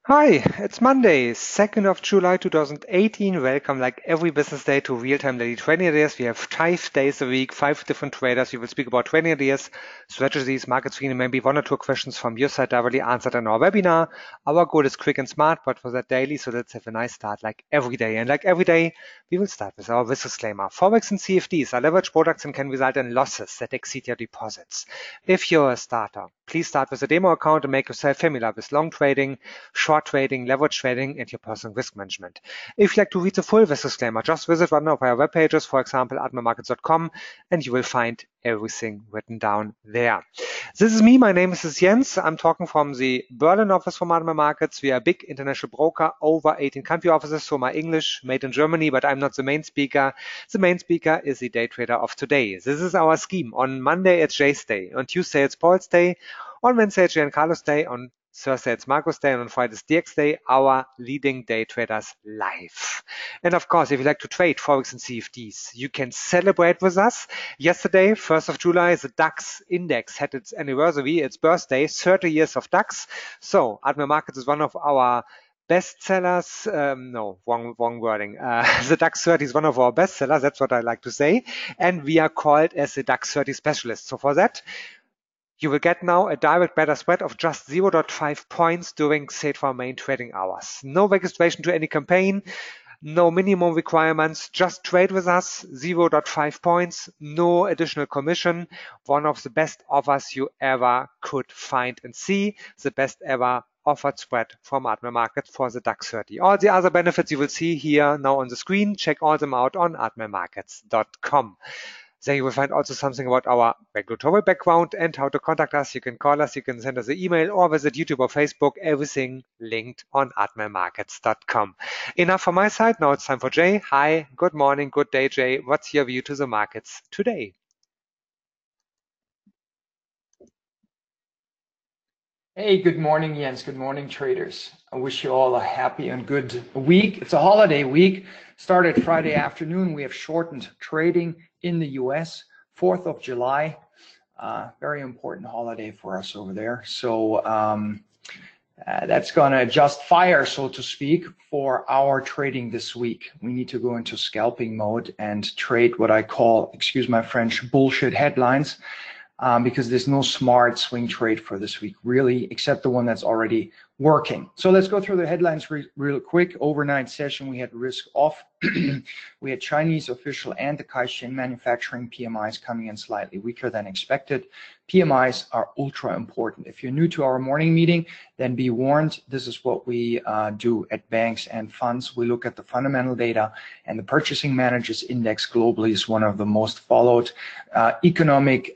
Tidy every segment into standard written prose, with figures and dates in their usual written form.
Hi, it's Monday, 2nd of July 2018. Welcome like every business day to real-time daily trading ideas. We have 5 days a week, 5 different traders. We will speak about trading ideas, strategies, market screening, maybe 1 or 2 questions from your side directly answered in our webinar. Our goal is quick and smart, but for that daily, so let's have a nice start like every day. And like every day, we will start with our risk disclaimer. Forex and CFDs are leveraged products and can result in losses that exceed your deposits. If you're a starter, please start with a demo account and make yourself familiar with long trading, short trading, leverage trading, and your personal risk management. If you'd like to read the full risk disclaimer, just visit one of our web pages, for example, admiralmarkets.com, and you will find everything written down there. This is me. My name is Jens. I'm talking from the Berlin office from Admiral Markets. We are a big international broker, over 18 country offices, so my English made in Germany, but I'm not the main speaker. The main speaker is the day trader of today. This is our scheme. On Monday, it's Jay's Day. On Tuesday, it's Paul's Day. On Wednesday, it's Giancarlo's Day. On Thursday, it's Marco's Day, and on Friday, it's Dirk's Day, our leading day traders live. And of course, if you like to trade Forex and CFDs, you can celebrate with us. Yesterday, 1st of July, the DAX index had its anniversary, its birthday, 30 years of DAX. So Admiral Markets is one of our best sellers. No, wrong wording. The DAX 30 is one of our best sellers. That's what I like to say. And we are called as the DAX 30 specialist. So for that, you will get now a direct beta spread of just 0.5 points during SAFE main trading hours. No registration to any campaign, no minimum requirements, just trade with us, 0.5 points, no additional commission. One of the best offers you ever could find and see, the best ever offered spread from Admiral Market for the DAX 30. All the other benefits you will see here now on the screen. Check all them out on admiralmarkets.com. There you will find also something about our regulatory background and how to contact us. You can call us, you can send us an email, or visit YouTube or Facebook. Everything linked on admiralmarkets.com. Enough from my side. Now it's time for Jay. Hi, good morning, good day, Jay. What's your view to the markets today? Hey, good morning, Jens. Good morning, traders. I wish you all a happy and good week. It's a holiday week. Started Friday afternoon. We have shortened trading in the US, 4th of July. Very important holiday for us over there. So that's going to just fire, so to speak, for our trading this week. We need to go into scalping mode and trade what I call, excuse my French, bullshit headlines. Because there's no smart swing trade for this week, really, except the one that's already working. So let's go through the headlines real quick. Overnight session, we had risk off. We had Chinese official and the Caixin manufacturing PMIs coming in slightly weaker than expected. PMIs are ultra important. If you're new to our morning meeting, then be warned. This is what we do at banks and funds. We look at the fundamental data, and the Purchasing Managers Index globally is one of the most followed economic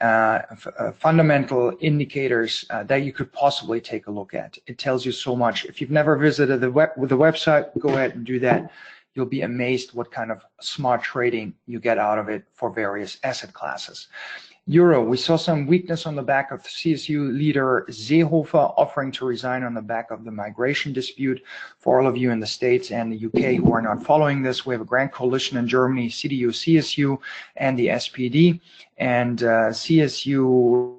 fundamental indicators that you could possibly take a look at. It tells you so much. If you've never visited the website, go ahead and do that. You'll be amazed what kind of smart trading you get out of it for various asset classes. Euro, we saw some weakness on the back of CSU leader Seehofer offering to resign on the back of the migration dispute. For all of you in the States and the UK who are not following this, we have a grand coalition in Germany, CDU, CSU, and the SPD. And CSU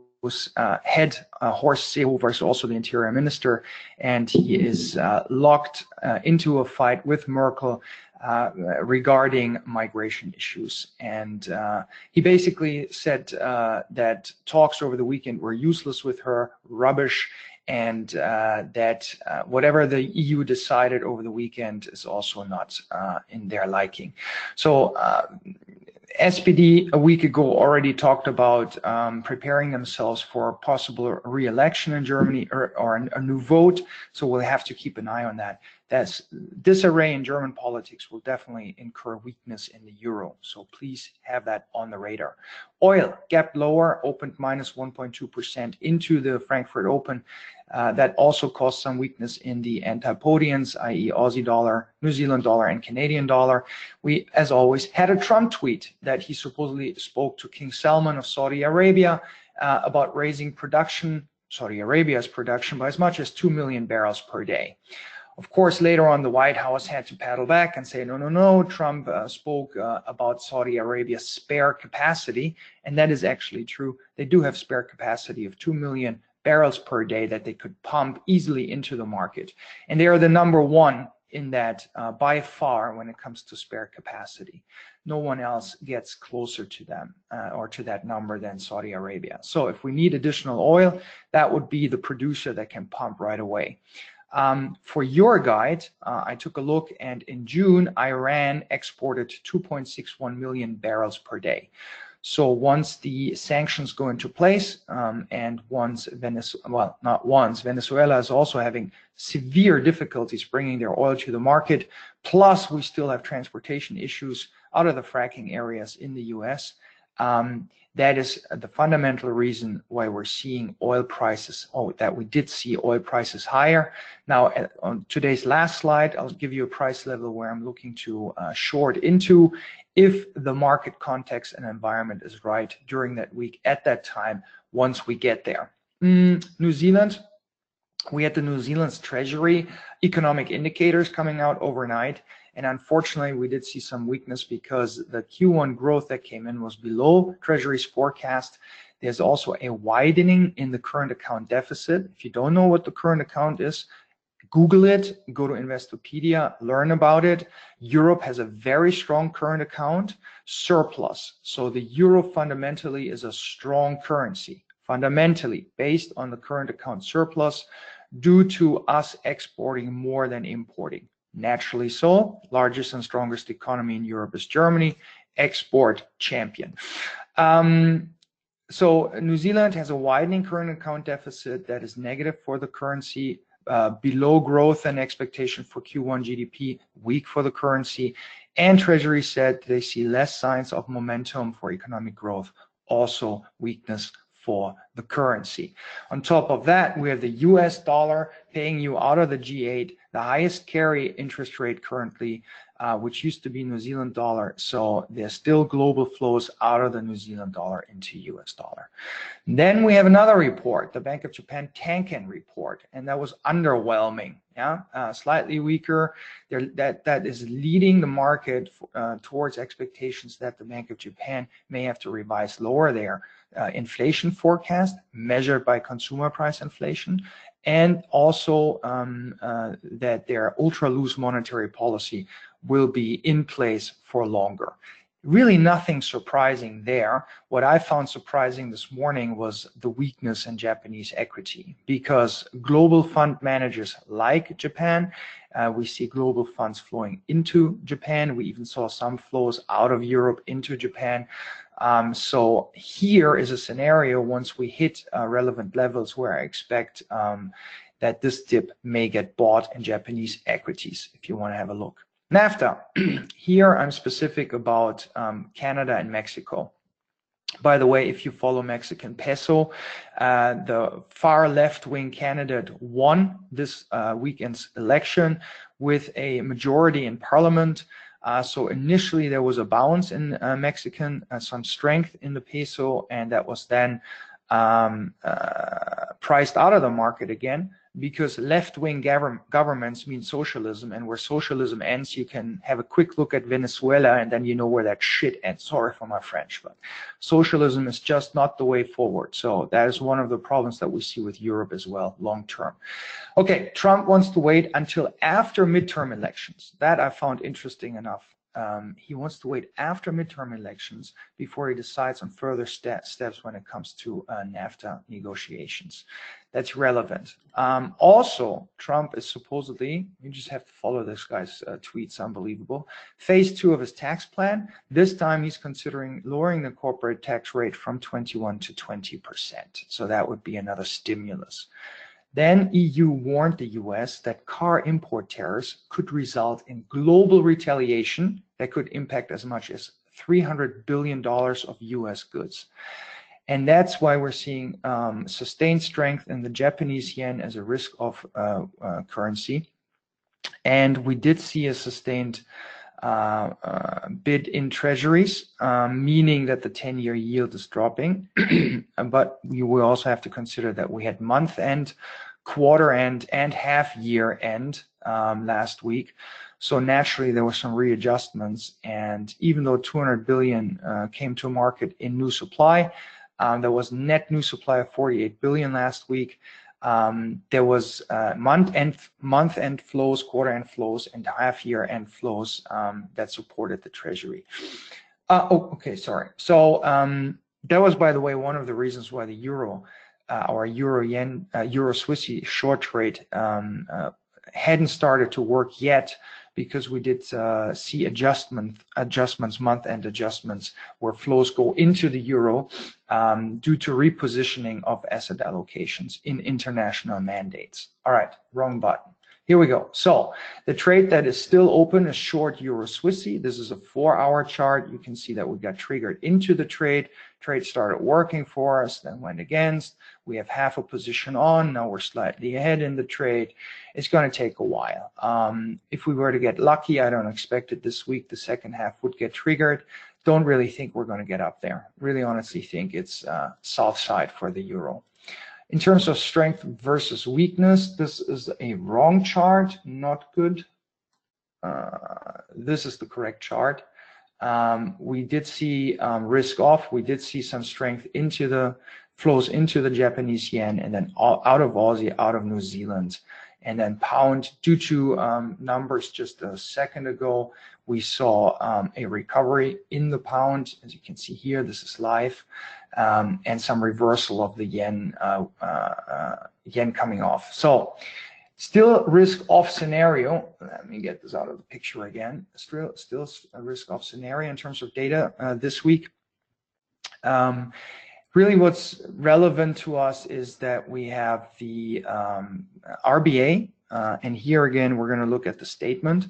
head Horst Seehofer is also the interior minister, and he is locked into a fight with Merkel regarding migration issues. And he basically said that talks over the weekend were useless with her, rubbish, and that whatever the EU decided over the weekend is also not in their liking. So SPD a week ago already talked about preparing themselves for a possible re-election in Germany or a new vote. So we'll have to keep an eye on that. That's disarray in German politics will definitely incur weakness in the euro. So please have that on the radar. Oil gapped lower, opened minus 1.2% into the Frankfurt Open. That also caused some weakness in the antipodians, i.e. Aussie dollar, New Zealand dollar, and Canadian dollar. We, as always, had a Trump tweet that he supposedly spoke to King Salman of Saudi Arabia about raising production, Saudi Arabia's production, by as much as 2 million barrels per day. Of course, later on, the White House had to paddle back and say, no, Trump spoke about Saudi Arabia's spare capacity, and that is actually true. They do have spare capacity of 2 million barrels per day that they could pump easily into the market. And they are the number one in that by far when it comes to spare capacity. No one else gets closer to them or to that number than Saudi Arabia. So if we need additional oil, that would be the producer that can pump right away. For your guide, I took a look, and in June, Iran exported 2.61 million barrels per day. So once the sanctions go into place, and once Venezuela is also having severe difficulties bringing their oil to the market, plus we still have transportation issues out of the fracking areas in the US. That is the fundamental reason why we're seeing oil prices, that we did see oil prices higher. Now, on today's last slide, I'll give you a price level where I'm looking to short into if the market context and environment is right during that week at that time, once we get there. New Zealand, we had the New Zealand's Treasury economic indicators coming out overnight. And unfortunately, we did see some weakness because the Q1 growth that came in was below Treasury's forecast. There's also a widening in the current account deficit. If you don't know what the current account is, Google it, go to Investopedia, learn about it. Europe has a very strong current account surplus. So the euro fundamentally is a strong currency, fundamentally based on the current account surplus due to us exporting more than importing. Naturally so, largest and strongest economy in Europe is Germany, export champion. So New Zealand has a widening current account deficit that is negative for the currency, below growth and expectation for Q1 GDP, weak for the currency. And Treasury said they see less signs of momentum for economic growth, also weakness for the currency. On top of that, we have the US dollar paying you out of the G8, the highest carry interest rate currently, which used to be New Zealand dollar. So there's still global flows out of the New Zealand dollar into US dollar. Then we have another report, the Bank of Japan Tankan report, and that was underwhelming. Slightly weaker. That is leading the market towards expectations that the Bank of Japan may have to revise lower their inflation forecast measured by consumer price inflation, and also that their ultra loose monetary policy will be in place for longer. Really nothing surprising there. What I found surprising this morning was the weakness in Japanese equity, because global fund managers like Japan, we see global funds flowing into Japan. We even saw some flows out of Europe into Japan. So here is a scenario once we hit relevant levels where I expect that this dip may get bought in Japanese equities, if you want to have a look. NAFTA, here I'm specific about Canada and Mexico. By the way, if you follow Mexican peso, the far left-wing candidate won this weekend's election with a majority in parliament. So initially there was a bounce in Mexican, some strength in the peso, and that was then priced out of the market again, because left-wing governments mean socialism, and where socialism ends, you can have a quick look at Venezuela and then you know where that shit ends. Sorry for my French, but socialism is just not the way forward. So that is one of the problems that we see with Europe as well, long term. Okay, Trump wants to wait until after midterm elections. That I found interesting enough. He wants to wait after midterm elections before he decides on further steps when it comes to NAFTA negotiations. That's relevant. Also, Trump is supposedly, you just have to follow this guy's tweets, unbelievable. Phase 2 of his tax plan. This time he's considering lowering the corporate tax rate from 21 to 20%. So that would be another stimulus. Then EU warned the US that car import tariffs could result in global retaliation that could impact as much as $300 billion of US goods. And that's why we're seeing sustained strength in the Japanese yen as a risk of currency. And we did see a sustained bid in treasuries, meaning that the 10-year yield is dropping. But we will also have to consider that we had month end, quarter end, and half year end last week. So naturally there were some readjustments, and even though 200 billion came to market in new supply, There was net new supply of 48 billion last week. There was month-end flows, quarter-end flows, and half-year-end flows that supported the treasury. Okay, sorry. So that was, by the way, one of the reasons why the euro, our euro-yen, euro-Swissy short trade hadn't started to work yet, because we did see adjustments, month-end adjustments, where flows go into the euro due to repositioning of asset allocations in international mandates. All right, wrong button. Here we go. So the trade that is still open is short euro Swissy. This is a 4-hour chart. You can see that we got triggered into the trade. Trade started working for us, then went against. We have half a position on. Now we're slightly ahead in the trade. It's going to take a while. If we were to get lucky, I don't expect it this week, the second half would get triggered. Don't really think we're going to get up there. Really honestly think it's south side for the euro. In terms of strength versus weakness, this is a wrong chart, not good. This is the correct chart. We did see risk off. We did see some strength into the flows into the Japanese yen, and then out of Aussie, out of New Zealand, and then pound. Due to numbers just a second ago, we saw a recovery in the pound. As you can see here, this is live, and some reversal of the yen, yen coming off. So still risk off scenario. Let me get this out of the picture again. Still a risk off scenario in terms of data this week. Really what's relevant to us is that we have the RBA, and here again we're going to look at the statement.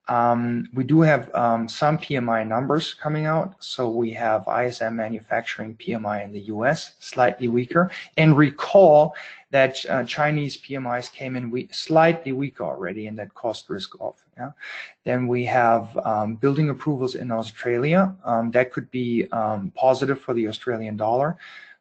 We do have some PMI numbers coming out. So we have ISM manufacturing PMI in the US, slightly weaker. And recall that Chinese PMIs came in slightly weaker already, and that caused risk off. Yeah? Then we have building approvals in Australia. That could be positive for the Australian dollar.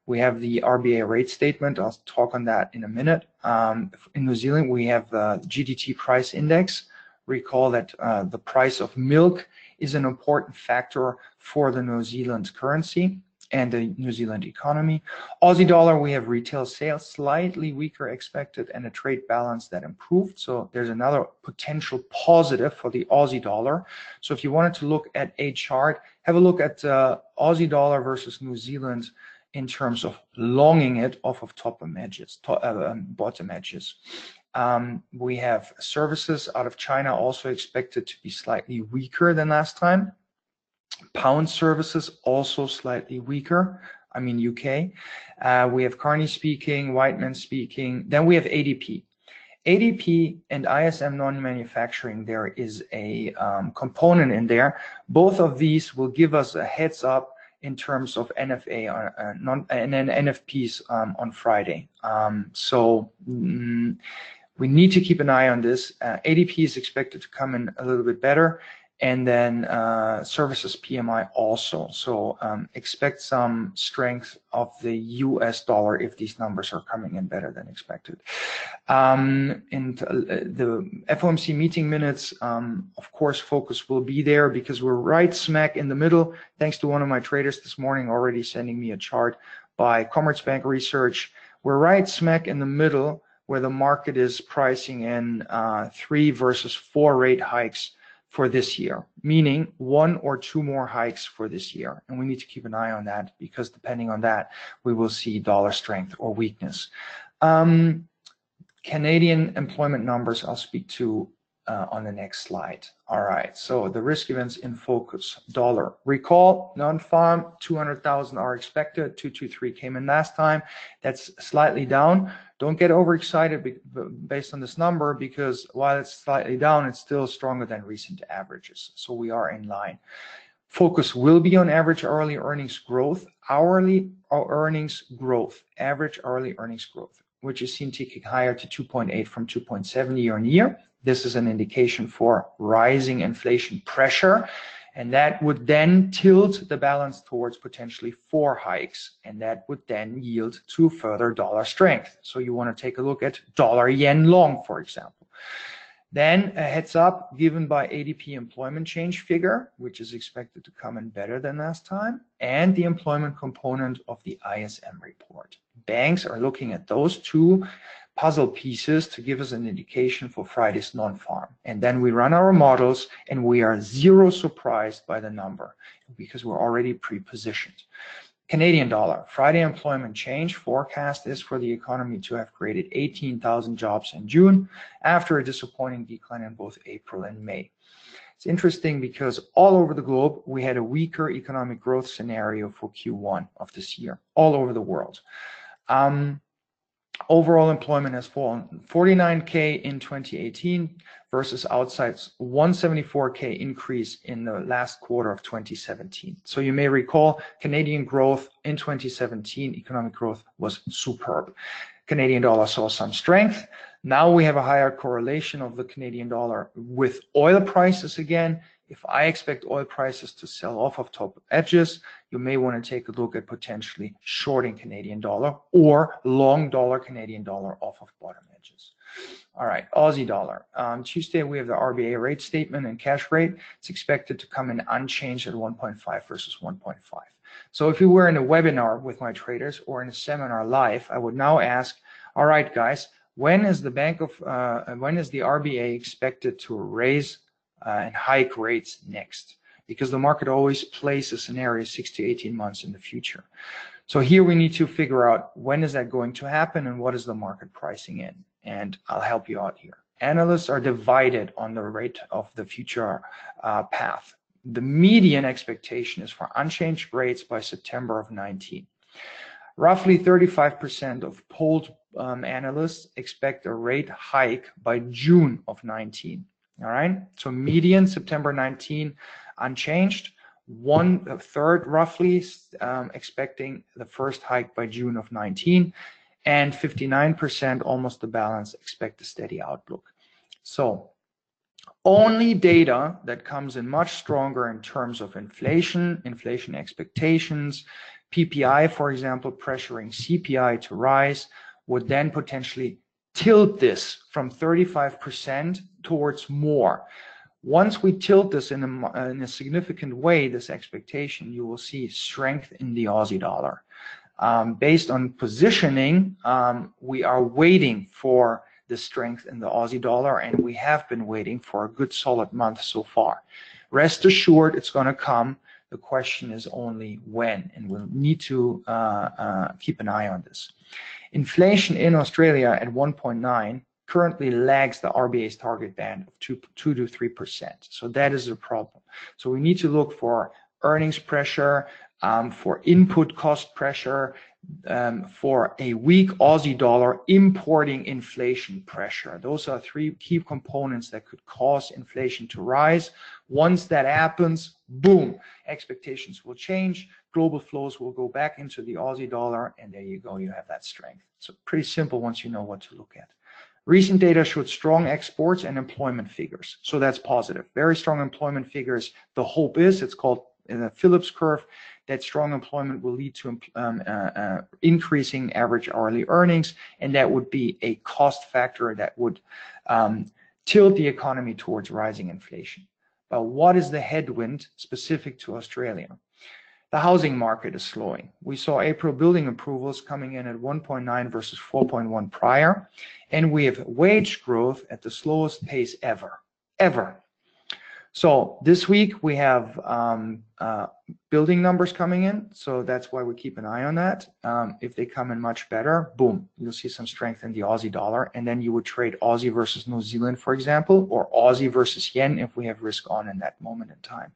We have the RBA rate statement. I'll talk on that in a minute. In New Zealand, we have the GDT price index. Recall that the price of milk is an important factor for the New Zealand currency and the New Zealand economy. Aussie dollar, we have retail sales slightly weaker expected, and a trade balance that improved. So there's another potential positive for the Aussie dollar. So if you wanted to look at a chart, have a look at Aussie dollar versus New Zealand in terms of longing it off of bottom edges. We have services out of China also expected to be slightly weaker than last time. Pound services also slightly weaker. I mean UK. We have Carney speaking, Whiteman speaking. Then we have ADP. ADP and ISM non-manufacturing, there is a component in there. Both of these will give us a heads up in terms of NFA and then NFPs on Friday. We need to keep an eye on this. ADP is expected to come in a little bit better, and then services PMI also. So expect some strength of the US dollar if these numbers are coming in better than expected. And the FOMC meeting minutes, of course, focus will be there because we're right smack in the middle. Thanks to one of my traders this morning already sending me a chart by Commerzbank Research. We're right smack in the middle where the market is pricing in 3 versus 4 rate hikes for this year, meaning 1 or 2 more hikes for this year. And we need to keep an eye on that because depending on that, we will see dollar strength or weakness. Canadian employment numbers I'll speak to on the next slide. All right, so the risk events in focus. Dollar. Recall, non-farm, 200,000 are expected. 223 came in last time. That's slightly down. Don't get overexcited based on this number because while it's slightly down, it's still stronger than recent averages. So we are in line. Focus will be on average hourly earnings growth, hourly earnings growth, average hourly earnings growth, which is seen ticking higher to 2.8 from 2.7 year on year. This is an indication for rising inflation pressure, and that would then tilt the balance towards potentially 4 hikes, and that would then yield to further dollar strength. So you want to take a look at dollar yen long, for example. Then a heads up given by ADP employment change figure, which is expected to come in better than last time, and the employment component of the ISM report. Banks are looking at those two puzzle pieces to give us an indication for Friday's non-farm. And then we run our models and we are zero surprised by the number because we're already pre-positioned. Canadian dollar, Friday employment change forecast is for the economy to have created 18,000 jobs in June after a disappointing decline in both April and May. It's interesting because all over the globe, we had a weaker economic growth scenario for Q1 of this year, all over the world. Overall employment has fallen 49K in 2018 versus outside's 174K increase in the last quarter of 2017. So you may recall Canadian growth in 2017, economic growth was superb. Canadian dollar saw some strength. Now we have a higher correlation of the Canadian dollar with oil prices again. If I expect oil prices to sell off of top edges, you may want to take a look at potentially shorting Canadian dollar or long dollar Canadian dollar off of bottom edges. All right, Aussie dollar. Tuesday, we have the RBA rate statement and cash rate. It's expected to come in unchanged at 1.5 versus 1.5. So if you were in a webinar with my traders or in a seminar live, I would now ask, all right, guys, when is the RBA expected to raise and hike rates next? Because the market always plays a scenario 6 to 18 months in the future. So here we need to figure out when is that going to happen and what is the market pricing in. And I'll help you out here. Analysts are divided on the rate of the future path. The median expectation is for unchanged rates by September of 19. Roughly 35% of polled analysts expect a rate hike by June of 19. All right, so median September 19 unchanged. 1/3 roughly expecting the first hike by June of 19, and 59%, almost the balance, expect a steady outlook. So only data that comes in much stronger in terms of inflation expectations, PPI, for example, pressuring CPI to rise, would then potentially tilt this from 35% towards more. Once we tilt this in a significant way, this expectation, you will see strength in the Aussie dollar. Based on positioning, we are waiting for the strength in the Aussie dollar, and we have been waiting for a good solid month so far. Rest assured, it's going to come. The question is only when, and we'll need to keep an eye on this. Inflation in Australia at 1.9 currently lags the RBA's target band of 2 to 3%. So that is a problem. So we need to look for earnings pressure, for input cost pressure, for a weak Aussie dollar importing inflation pressure. Those are three key components that could cause inflation to rise. Once that happens, boom, expectations will change. Global flows will go back into the Aussie dollar, and there you go, you have that strength. So pretty simple once you know what to look at. Recent data showed strong exports and employment figures. So that's positive. Very strong employment figures. The hope is, it's called the Phillips curve, that strong employment will lead to increasing average hourly earnings, and that would be a cost factor that would tilt the economy towards rising inflation. But what is the headwind specific to Australia? The housing market is slowing. We saw April building approvals coming in at 1.9 versus 4.1 prior, and we have wage growth at the slowest pace ever. So this week we have building numbers coming in, so that's why we keep an eye on that. If they come in much better, boom, you'll see some strength in the Aussie dollar, and then you would trade Aussie versus New Zealand, for example, or Aussie versus yen if we have risk on in that moment in time.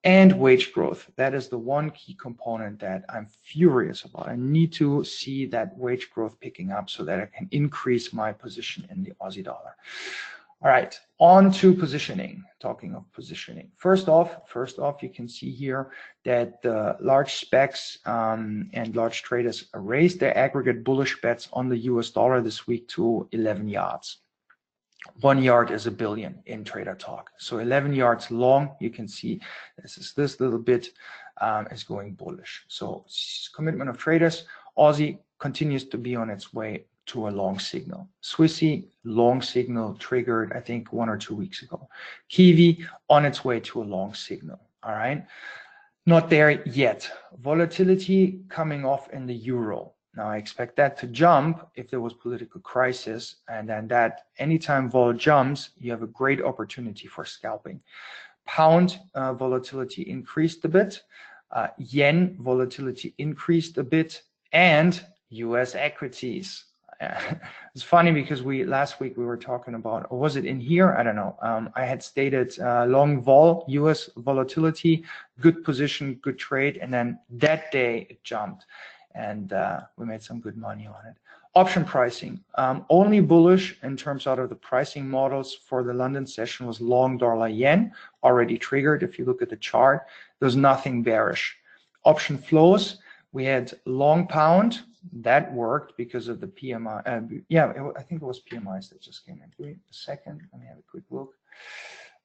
And wage growth, that is the one key component that I'm furious about. I need to see that wage growth picking up so that I can increase my position in the Aussie dollar. All right, on to positioning. Talking of positioning, first off, you can see here that the large specs and large traders raised their aggregate bullish bets on the US dollar this week to 11 yards. 1 yard is $1 billion in trader talk. So 11 yards long, you can see this little bit is going bullish. So commitment of traders, Aussie continues to be on its way to a long signal. Swissy, long signal triggered, I think 1 or 2 weeks ago. Kiwi on its way to a long signal. All right. Not there yet. Volatility coming off in the euro. Now I expect that to jump if there was political crisis, and then that anytime vol jumps, you have a great opportunity for scalping. Pound volatility increased a bit. Yen volatility increased a bit, and US equities. It's funny because last week we were talking about, or was it in here? I don't know. I had stated long vol, US volatility, good position, good trade, and then that day it jumped, and we made some good money on it. Option pricing, only bullish in terms out of the pricing models for the London session was long dollar yen, already triggered. If you look at the chart, there's nothing bearish. Option flows, we had long pound, that worked because of the PMI. I think it was PMIs that just came in. Wait a second, let me have a quick look.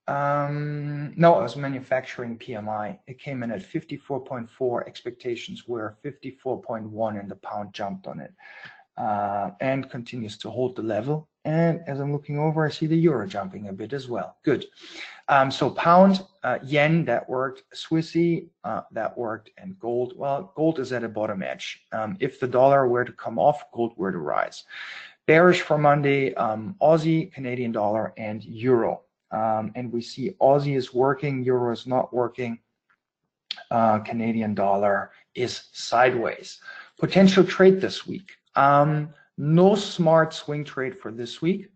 No, it was manufacturing PMI. It came in at 54.4. Expectations were 54.1, and the pound jumped on it. And continues to hold the level. And as I'm looking over, I see the euro jumping a bit as well. Good. So pound, yen, that worked. Swissy, that worked. And gold, well, gold is at a bottom edge. If the dollar were to come off, gold were to rise. Bearish for Monday, Aussie, Canadian dollar, and euro. And we see Aussie is working, euro is not working. Canadian dollar is sideways. Potential trade this week. No smart swing trade for this week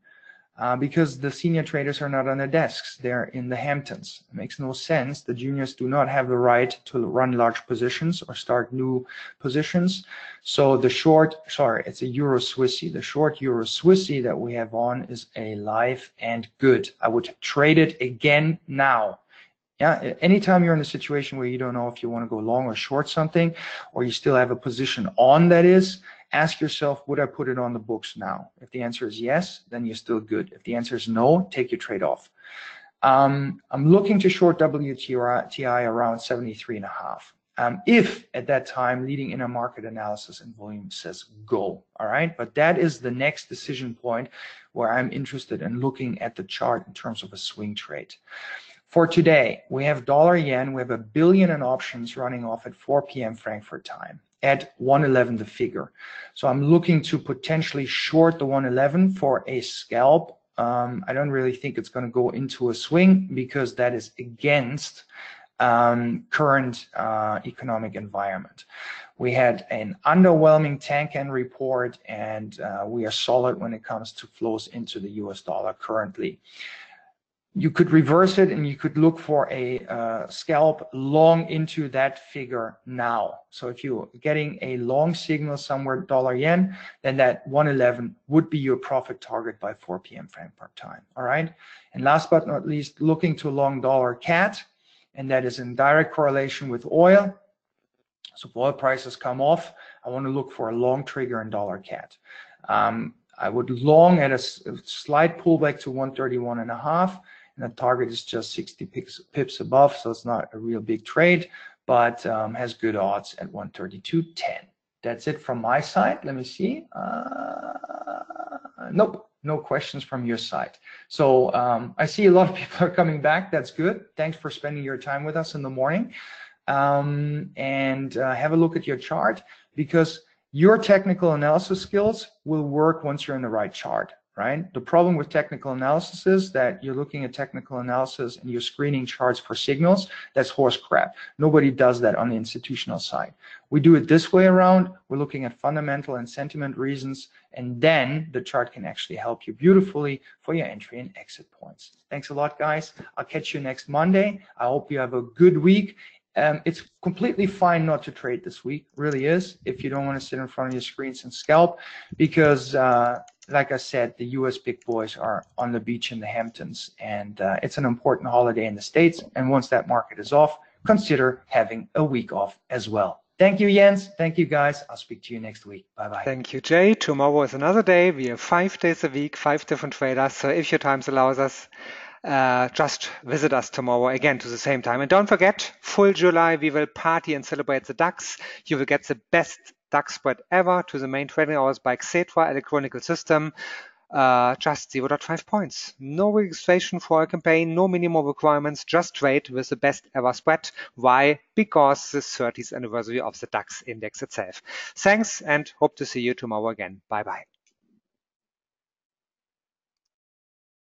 because the senior traders are not on their desks. They're in the Hamptons. It makes no sense. The juniors do not have the right to run large positions or start new positions. So the short, it's a Euro Swissy. The short Euro Swissy that we have on is a live and good. I would trade it again now. Yeah, anytime you're in a situation where you don't know if you want to go long or short something, or you still have a position on, that is, ask yourself, would I put it on the books now? If the answer is yes, then you're still good. If the answer is no, take your trade off. I'm looking to short WTI around 73.5. If at that time leading in a market analysis and volume says go, all right? But that is the next decision point where I'm interested in looking at the chart in terms of a swing trade. For today, we have dollar yen, we have $1 billion in options running off at 4 p.m. Frankfurt time at 111 the figure. So I'm looking to potentially short the 111 for a scalp. I don't really think it's going to go into a swing because that is against current economic environment. We had an underwhelming Tankan report, and we are solid when it comes to flows into the US dollar currently. You could reverse it and you could look for a scalp long into that figure now. So if you're getting a long signal somewhere dollar yen, then that 111 would be your profit target by 4 p.m. Frankfurt time. All right. And last but not least, looking to long dollar CAD, and that is in direct correlation with oil. So if oil prices come off, I want to look for a long trigger in dollar CAD. I would long at a slight pullback to 131.5. And the target is just 60 pips above, so it's not a real big trade, but has good odds at 132.10. That's it from my side. Let me see. Nope, no questions from your side. So I see a lot of people are coming back. That's good. Thanks for spending your time with us in the morning. And have a look at your chart, because your technical analysis skills will work once you're in the right chart. Right? The problem with technical analysis is that you're looking at technical analysis and you're screening charts for signals. That's horse crap. Nobody does that on the institutional side. We do it this way around. We're looking at fundamental and sentiment reasons, and then the chart can actually help you beautifully for your entry and exit points. Thanks a lot, guys. I'll catch you next Monday. I hope you have a good week. It's completely fine not to trade this week, really is, if you don't want to sit in front of your screens and scalp, because like I said, the US big boys are on the beach in the Hamptons, and it's an important holiday in the States. And once that market is off, consider having a week off as well. Thank you, Jens. Thank you, guys. I'll speak to you next week. Bye-bye. Thank you, Jay. Tomorrow is another day. We have 5 days a week, 5 different traders. So if your time allows us, just visit us tomorrow again to the same time. And don't forget, full July, we will party and celebrate the DAX. You will get the best DAX spread ever to the main trading hours by Xetra electronic system. Just 0.5 points. No registration for a campaign, no minimum requirements, just trade with the best ever spread. Why? Because the 30th anniversary of the DAX index itself. Thanks and hope to see you tomorrow again. Bye bye.